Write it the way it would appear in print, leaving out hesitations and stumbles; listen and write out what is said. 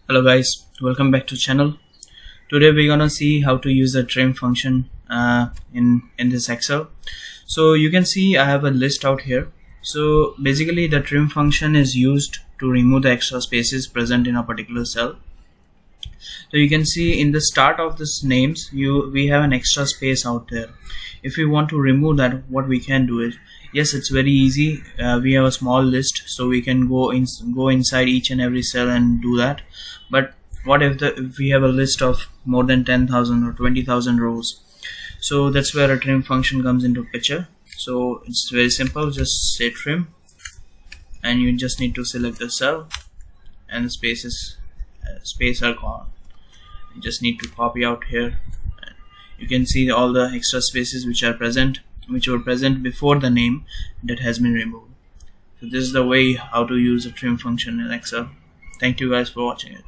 Hello guys, welcome back to channel. Today we're gonna see how to use the trim function in this Excel. So you can see I have a list out here. So basically the trim function is used to remove the extra spaces present in a particular cell. So you can see in the start of this names we have an extra space out there. If we want to remove that, what we can do is, yes, it's very easy. We have a small list, so we can go inside each and every cell and do that. But what if we have a list of more than 10,000 or 20,000 rows? So that's where a trim function comes into picture. So it's very simple, just say trim, and you just need to select the cell, and the spaces are gone. You just need to copy out here. You can see all the extra spaces which were present before the name that has been removed. So this is the way how to use a trim function in Excel. Thank you guys for watching it.